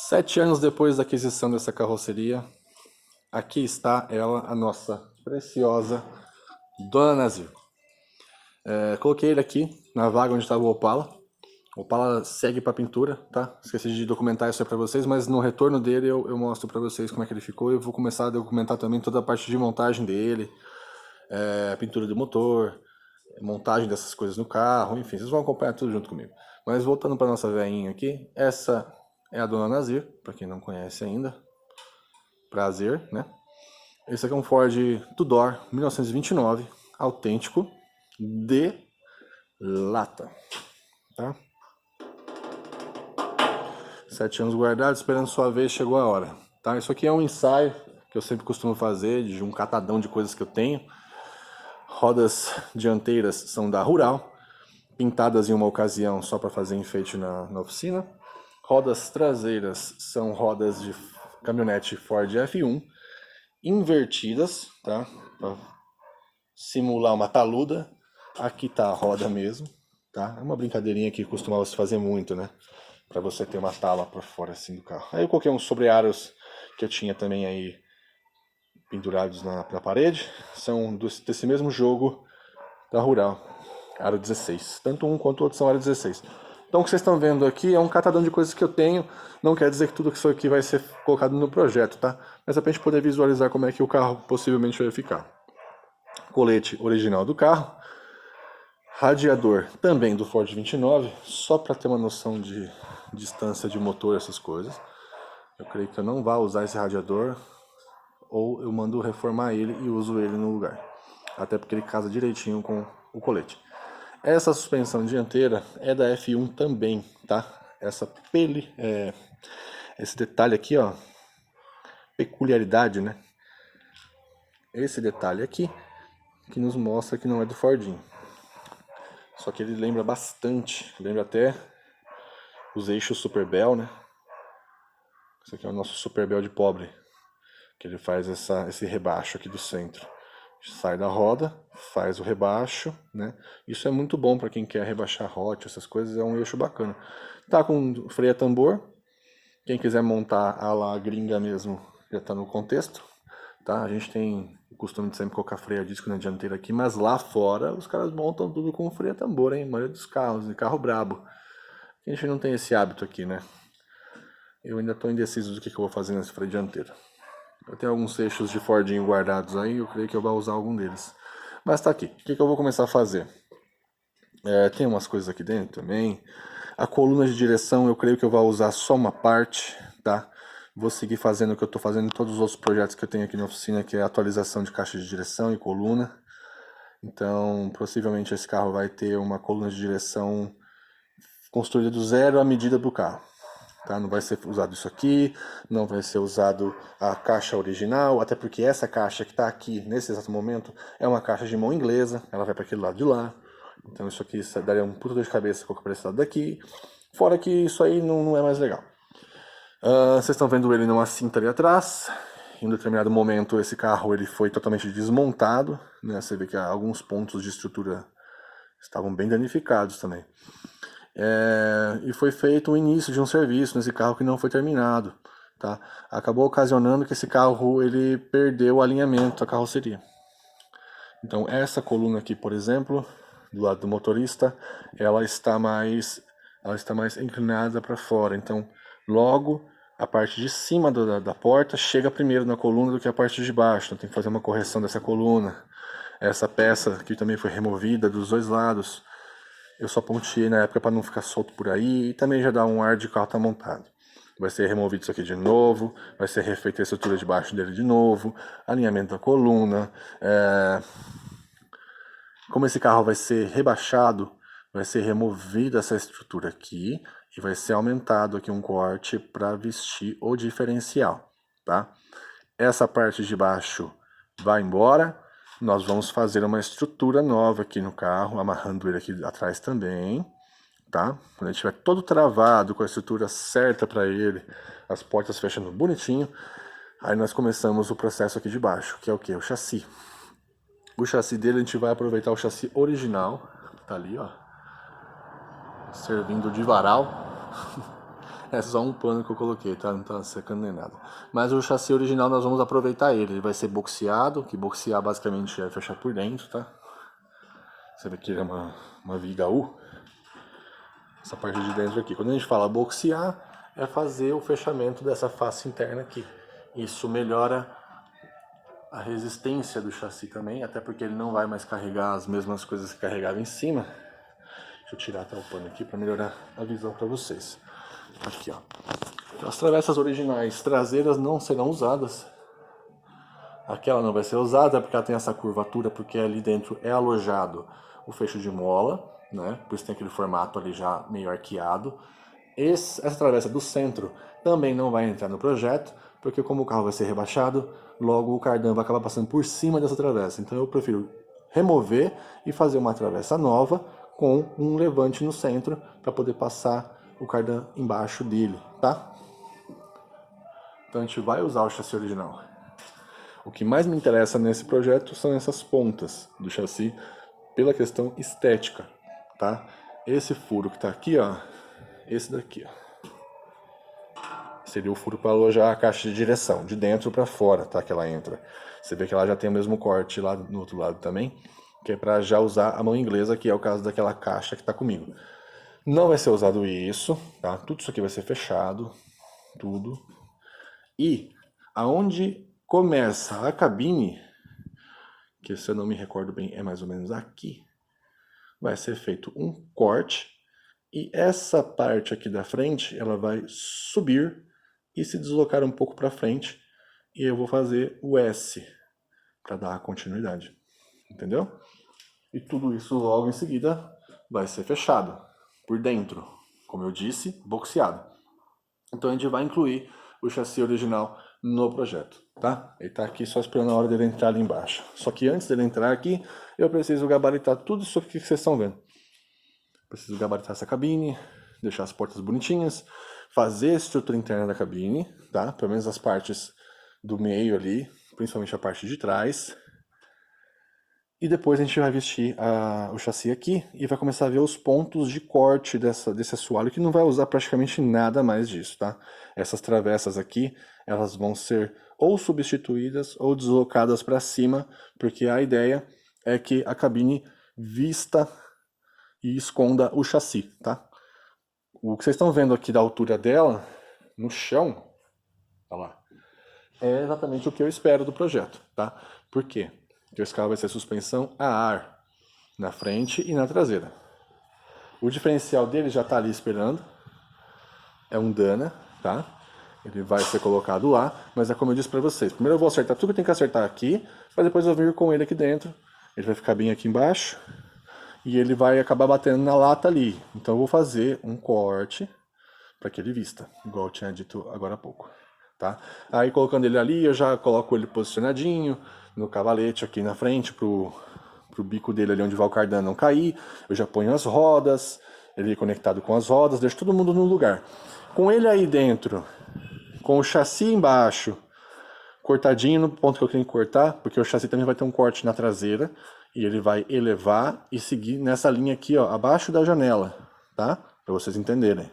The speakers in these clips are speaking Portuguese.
7 anos depois da aquisição dessa carroceria, aqui está ela, a nossa preciosa Dona Nazir. Coloquei ele aqui na vaga onde estava o Opala. O Opala segue para pintura, tá? Esqueci de documentar isso aí para vocês, mas no retorno dele eu mostro para vocês como é que ele ficou. Eu vou começar a documentar também toda a parte de montagem dele, pintura do motor, montagem dessas coisas no carro, enfim, vocês vão acompanhar tudo junto comigo. Mas voltando para nossa veinha aqui, essa é a Dona Nazir, para quem não conhece ainda. Prazer, né? Esse aqui é um Ford Tudor 1929, autêntico, de lata, tá? 7 anos guardados, esperando sua vez, chegou a hora, tá? Isso aqui é um ensaio que eu sempre costumo fazer, de um catadão de coisas que eu tenho. Rodas dianteiras são da Rural, pintadas em uma ocasião só para fazer enfeite na oficina. Rodas traseiras são rodas de caminhonete Ford F1, invertidas, tá? Pra simular uma taluda. Aqui tá a roda mesmo, tá? É uma brincadeirinha que costumava se fazer muito, né? Pra você ter uma tala por fora assim do carro. Aí eu coloquei uns sobre-aros que eu tinha também aí pendurados na parede. São desse mesmo jogo da Rural, aro 16. Tanto um quanto o outro são aro 16. Então o que vocês estão vendo aqui é um catadão de coisas que eu tenho. Não quer dizer que tudo isso aqui vai ser colocado no projeto, tá? Mas é pra gente poder visualizar como é que o carro possivelmente vai ficar. Colete original do carro. Radiador também do Ford 29, só para ter uma noção de distância de motor, essas coisas. Eu creio que eu não vá usar esse radiador, ou eu mando reformar ele e uso ele no lugar. Até porque ele casa direitinho com o colete. Essa suspensão dianteira é da F1 também, tá? Esse detalhe aqui, ó, peculiaridade, né? Esse detalhe aqui que nos mostra que não é do Fordinho. Só que ele lembra bastante, lembra até os eixos Superbel, né? Esse aqui é o nosso Superbel de pobre, que ele faz esse rebaixo aqui do centro. Sai da roda, faz o rebaixo, né? Isso é muito bom para quem quer rebaixar hot, essas coisas, é um eixo bacana. Tá com freio a tambor. Quem quiser montar a la gringa mesmo, já tá no contexto, tá? A gente tem o costume de sempre colocar freio a disco na dianteira aqui, mas lá fora os caras montam tudo com freio a tambor, hein? A maioria dos carros, e carro brabo. A gente não tem esse hábito aqui, né? Eu ainda tô indeciso do que eu vou fazer nesse freio dianteiro. Eu tenho alguns eixos de Fordinho guardados aí, eu creio que eu vou usar algum deles. Mas tá aqui, o que eu vou começar a fazer? Tem umas coisas aqui dentro também. A coluna de direção eu creio que eu vou usar só uma parte, tá? Vou seguir fazendo o que eu tô fazendo em todos os outros projetos que eu tenho aqui na oficina, que é a atualização de caixa de direção e coluna. Então, possivelmente esse carro vai ter uma coluna de direção construída do zero à medida do carro. Tá? Não vai ser usado isso aqui, não vai ser usado a caixa original, até porque essa caixa que está aqui nesse exato momento é uma caixa de mão inglesa, ela vai para aquele lado de lá. Então isso aqui daria um puta dor de cabeça colocar para esse lado daqui. Fora que isso aí não é mais legal. Vocês estão vendo ele numa cinta ali atrás. Em um determinado momento esse carro ele foi totalmente desmontado, né? Você vê que alguns pontos de estrutura estavam bem danificados também. E foi feito o início de um serviço nesse carro que não foi terminado, tá? Acabou ocasionando que esse carro ele perdeu o alinhamento da carroceria. Então essa coluna aqui, por exemplo, do lado do motorista, ela está mais inclinada para fora. Então logo a parte de cima da porta chega primeiro na coluna do que a parte de baixo. Então tem que fazer uma correção dessa coluna. Essa peça que também foi removida dos dois lados. Eu só ponteei na época para não ficar solto por aí e também já dá um ar de carro tá montado. Vai ser removido isso aqui de novo, vai ser refeita a estrutura de baixo dele de novo, alinhamento da coluna. Como esse carro vai ser rebaixado, vai ser removida essa estrutura aqui e vai ser aumentado aqui um corte para vestir o diferencial, tá? Essa parte de baixo vai embora. Nós vamos fazer uma estrutura nova aqui no carro, amarrando ele aqui atrás também, tá? Quando ele estiver todo travado, com a estrutura certa para ele, as portas fechando bonitinho, aí nós começamos o processo aqui de baixo, que é o que? O chassi. O chassi dele a gente vai aproveitar o chassi original, tá ali, ó, servindo de varal. É só um pano que eu coloquei, tá? Não tá secando nem nada. Mas o chassi original nós vamos aproveitar ele. Ele vai ser boxeado, que boxear basicamente é fechar por dentro, tá? Você vê que ele é uma viga U. Essa parte de dentro aqui. Quando a gente fala boxear, é fazer o fechamento dessa face interna aqui. Isso melhora a resistência do chassi também, até porque ele não vai mais carregar as mesmas coisas que carregava em cima. Deixa eu tirar até o pano aqui para melhorar a visão para vocês. Aqui, ó. As travessas originais traseiras não serão usadas. Aquela não vai ser usada porque ela tem essa curvatura, porque ali dentro é alojado o fecho de mola, né? Por isso tem aquele formato ali já meio arqueado. Essa travessa do centro também não vai entrar no projeto, porque como o carro vai ser rebaixado, logo o cardan vai acabar passando por cima dessa travessa. Então eu prefiro remover e fazer uma travessa nova com um levante no centro para poder passar o cardan embaixo dele, tá? Então a gente vai usar o chassi original. O que mais me interessa nesse projeto são essas pontas do chassi pela questão estética, tá? Esse furo que tá aqui, ó, esse daqui, ó, seria o furo para alojar a caixa de direção, de dentro para fora, tá? Que ela entra. Você vê que ela já tem o mesmo corte lá no outro lado também, que é para já usar a mão inglesa, que é o caso daquela caixa que tá comigo. Não vai ser usado isso, tá? Tudo isso aqui vai ser fechado, tudo. E aonde começa a cabine, que se eu não me recordo bem é mais ou menos aqui, vai ser feito um corte e essa parte aqui da frente ela vai subir e se deslocar um pouco para frente e eu vou fazer o S para dar a continuidade, entendeu? E tudo isso logo em seguida vai ser fechado por dentro, como eu disse, boxeado. Então a gente vai incluir o chassi original no projeto, tá? Ele tá aqui só esperando a hora dele entrar ali embaixo. Só que antes dele entrar aqui, eu preciso gabaritar tudo isso aqui que vocês estão vendo. Preciso gabaritar essa cabine, deixar as portas bonitinhas, fazer a estrutura interna da cabine, tá? Pelo menos as partes do meio ali, principalmente a parte de trás. E depois a gente vai vestir o chassi aqui e vai começar a ver os pontos de corte desse assoalho, que não vai usar praticamente nada mais disso, tá? Essas travessas aqui, elas vão ser ou substituídas ou deslocadas para cima, porque a ideia é que a cabine vista e esconda o chassi, tá? O que vocês estão vendo aqui da altura dela, no chão, olha lá, é exatamente o que eu espero do projeto, tá? Por quê? Porque esse carro vai ser suspensão a ar na frente e na traseira. O diferencial dele já está ali esperando. É um Dana, tá? Ele vai ser colocado lá, mas é como eu disse para vocês. Primeiro eu vou acertar tudo que eu tenho que acertar aqui, para depois eu vir com ele aqui dentro. Ele vai ficar bem aqui embaixo e ele vai acabar batendo na lata ali. Então eu vou fazer um corte para que ele vista, igual eu tinha dito agora há pouco. Tá? Aí colocando ele ali, eu já coloco ele posicionadinho no cavalete aqui na frente pro bico dele ali onde vai o cardan não cair. Eu já ponho as rodas, ele conectado com as rodas, deixo todo mundo no lugar. Com ele aí dentro, com o chassi embaixo, cortadinho no ponto que eu tenho que cortar, porque o chassi também vai ter um corte na traseira e ele vai elevar e seguir nessa linha aqui, ó, abaixo da janela, tá? Para vocês entenderem.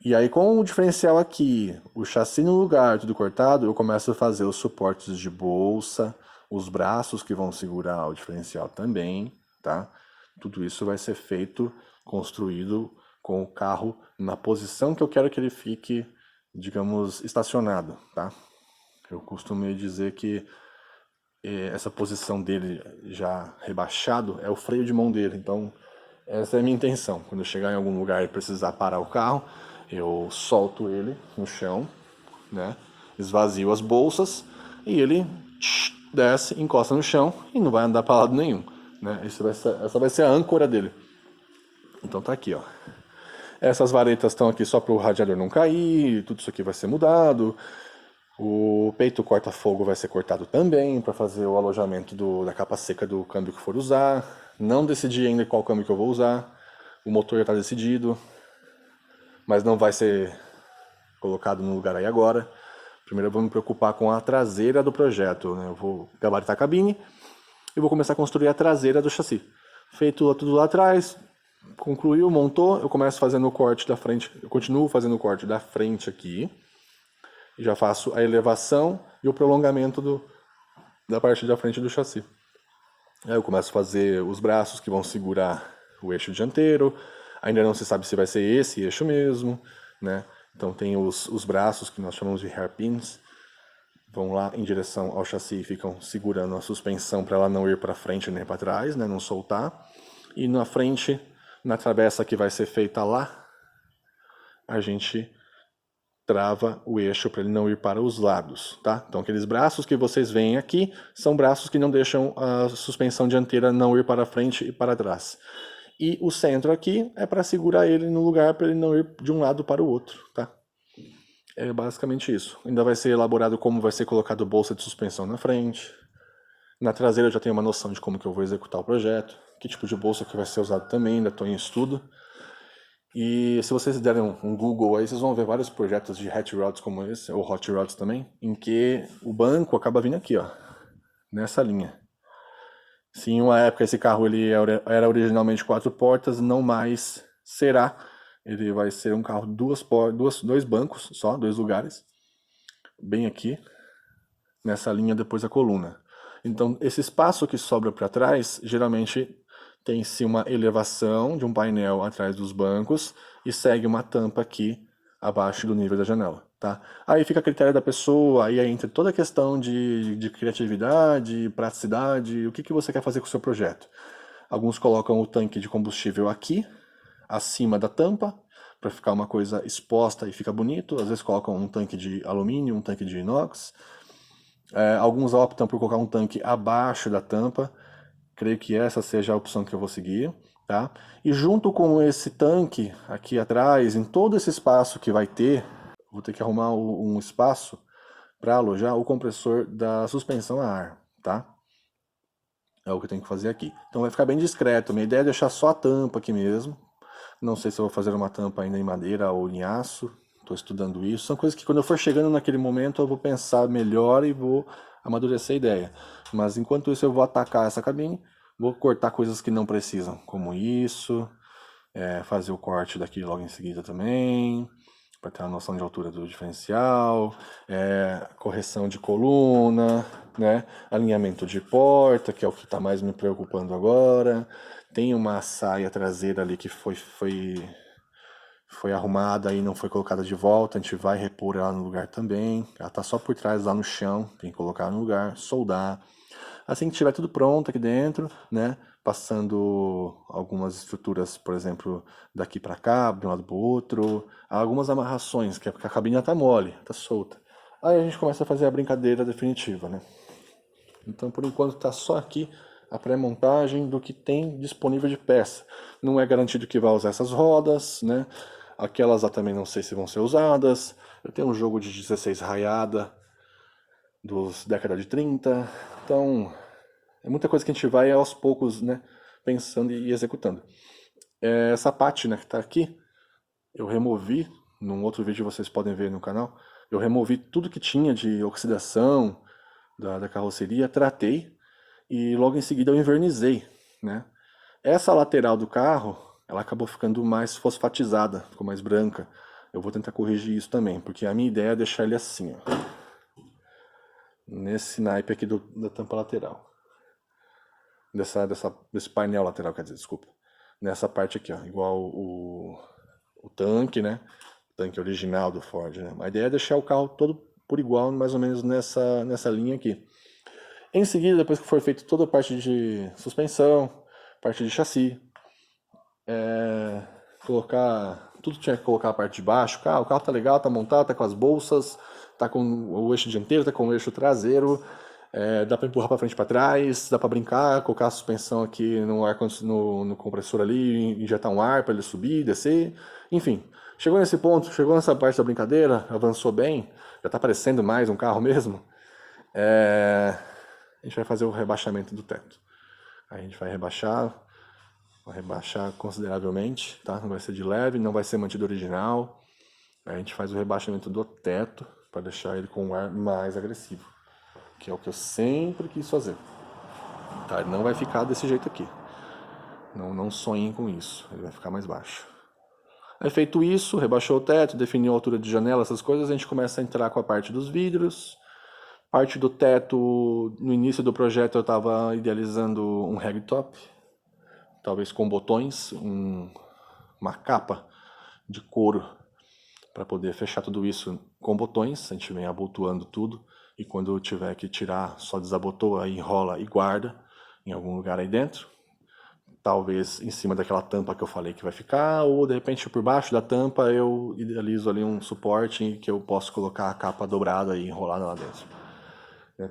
E aí com o diferencial aqui, o chassi no lugar, tudo cortado, eu começo a fazer os suportes de bolsa, os braços que vão segurar o diferencial também, tá? Tudo isso vai ser feito, construído com o carro na posição que eu quero que ele fique, digamos, estacionado, tá? Eu costumo dizer que essa posição dele já rebaixado é o freio de mão dele, então essa é a minha intenção. Quando eu chegar em algum lugar e precisar parar o carro, eu solto ele no chão, né? Esvazio as bolsas e ele desce, encosta no chão e não vai andar para lado nenhum, né? Essa vai ser a âncora dele. Então tá aqui, ó. Essas varetas estão aqui só para o radiador não cair, tudo isso aqui vai ser mudado. O peito corta-fogo vai ser cortado também para fazer o alojamento da capa seca do câmbio que for usar. Não decidi ainda qual câmbio que eu vou usar. O motor já está decidido, mas não vai ser colocado no lugar aí agora. Primeiro eu vou me preocupar com a traseira do projeto, né? Eu vou gabaritar a cabine e vou começar a construir a traseira do chassi. Feito tudo lá atrás, Concluiu, montou, eu começo fazendo o corte da frente, eu continuo fazendo o corte da frente aqui, e já faço a elevação e o prolongamento da parte da frente do chassi. Aí eu começo a fazer os braços que vão segurar o eixo dianteiro, ainda não se sabe se vai ser esse eixo mesmo, né? Então tem os braços que nós chamamos de hairpins, vão lá em direção ao chassi e ficam segurando a suspensão para ela não ir para frente nem para trás, né? Não soltar. E na frente, na travessa que vai ser feita lá, a gente trava o eixo para ele não ir para os lados, tá? Então aqueles braços que vocês veem aqui são braços que não deixam a suspensão dianteira não ir para frente e para trás. E o centro aqui é para segurar ele no lugar para ele não ir de um lado para o outro, tá? É basicamente isso. Ainda vai ser elaborado como vai ser colocado bolsa de suspensão na frente. Na traseira eu já tenho uma noção de como que eu vou executar o projeto, que tipo de bolsa que vai ser usado também, ainda estou em estudo. E se vocês derem um Google aí, vocês vão ver vários projetos de hatch rods como esse, ou hot rods também, em que o banco acaba vindo aqui, ó, nessa linha. Se em uma época esse carro ele era originalmente 4 portas, não mais será. Ele vai ser um carro dois bancos só, 2 lugares, bem aqui, nessa linha depois da coluna. Então esse espaço que sobra para trás, geralmente tem-se uma elevação de um painel atrás dos bancos e segue uma tampa aqui abaixo do nível da janela, tá? Aí fica a critério da pessoa, aí entra toda a questão de criatividade, praticidade, o que você quer fazer com o seu projeto. Alguns colocam o tanque de combustível aqui, acima da tampa, para ficar uma coisa exposta e fica bonito. Às vezes colocam um tanque de alumínio, um tanque de inox. Alguns optam por colocar um tanque abaixo da tampa. Creio que essa seja a opção que eu vou seguir, tá? E junto com esse tanque aqui atrás, em todo esse espaço que vai ter, vou ter que arrumar um espaço para alojar o compressor da suspensão a ar, tá? É o que eu tenho que fazer aqui. Então vai ficar bem discreto. Minha ideia é deixar só a tampa aqui mesmo. Não sei se eu vou fazer uma tampa ainda em madeira ou em aço. Estou estudando isso. São coisas que quando eu for chegando naquele momento eu vou pensar melhor e vou amadurecer a ideia. Mas enquanto isso eu vou atacar essa cabine, vou cortar coisas que não precisam, como isso, fazer o corte daqui logo em seguida também, para ter uma noção de altura do diferencial, correção de coluna, né? Alinhamento de porta, que é o que está mais me preocupando agora. Tem uma saia traseira ali que foi arrumada e não foi colocada de volta, a gente vai repor ela no lugar também. Ela está só por trás lá no chão, tem que colocar no lugar, soldar. Assim que tiver tudo pronto aqui dentro, né? Passando algumas estruturas, por exemplo, daqui para cá, de um lado para o outro, algumas amarrações, que é porque a cabine está mole, está solta. Aí a gente começa a fazer a brincadeira definitiva, né? Então, por enquanto, está só aqui a pré-montagem do que tem disponível de peça. Não é garantido que vai usar essas rodas, né? Aquelas lá também não sei se vão ser usadas. Eu tenho um jogo de 16 raiada dos década de 30. Então, é muita coisa que a gente vai aos poucos, né, pensando e executando. Essa parte, né, que está aqui, eu removi, num outro vídeo vocês podem ver no canal, eu removi tudo que tinha de oxidação da carroceria, tratei e logo em seguida eu invernizei, né. Essa lateral do carro, ela acabou ficando mais fosfatizada, ficou mais branca. Eu vou tentar corrigir isso também, porque a minha ideia é deixar ele assim, ó, nesse naipe aqui da tampa lateral. Desse painel lateral, quer dizer, desculpa. Nessa parte aqui, ó, igual o tanque, né? O tanque original do Ford, né? A ideia é deixar o carro todo por igual, mais ou menos nessa linha aqui. Em seguida, depois que for feito toda a parte de suspensão, parte de chassi, colocar... Tudo tinha que colocar a parte de baixo. O carro tá legal, tá montado, tá com as bolsas, tá com o eixo dianteiro, tá com o eixo traseiro. Dá para empurrar para frente e para trás, dá para brincar, colocar a suspensão aqui no compressor ali, injetar um ar para ele subir, descer, enfim. Chegou nesse ponto, chegou nessa parte da brincadeira, avançou bem, já está parecendo mais um carro mesmo. A gente vai fazer o rebaixamento do teto. Aí a gente vai rebaixar consideravelmente, tá? Não vai ser de leve, não vai ser mantido original. Aí a gente faz o rebaixamento do teto para deixar ele com um ar mais agressivo, que é o que eu sempre quis fazer. Tá? Ele não vai ficar desse jeito aqui. Não sonhem com isso, ele vai ficar mais baixo. Aí feito isso, rebaixou o teto, definiu a altura de janela, essas coisas, a gente começa a entrar com a parte dos vidros. Parte do teto, no início do projeto eu estava idealizando um ragtop, talvez com botões, uma capa de couro para poder fechar tudo isso com botões. A gente vem abotoando tudo e quando tiver que tirar, só desabotoa, aí enrola e guarda em algum lugar aí dentro. Talvez em cima daquela tampa que eu falei que vai ficar, ou de repente por baixo da tampa eu idealizo ali um suporte que eu posso colocar a capa dobrada e enrolada lá dentro.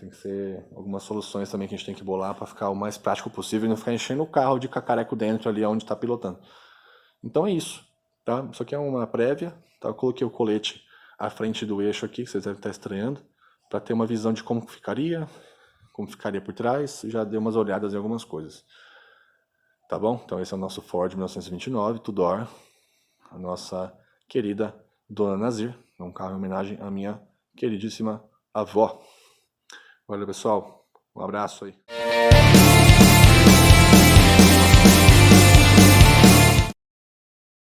Tem que ser algumas soluções também que a gente tem que bolar para ficar o mais prático possível e não ficar enchendo o carro de cacareco dentro ali onde está pilotando. Então é isso, tá? Isso aqui é uma prévia, tá? Eu coloquei o colete à frente do eixo aqui, que vocês devem estar estranhando, para ter uma visão de como ficaria por trás, já dei umas olhadas em algumas coisas. Tá bom? Então esse é o nosso Ford 1929 Tudor, a nossa querida Dona Nazir, um carro em homenagem à minha queridíssima avó. Valeu, pessoal. Um abraço aí.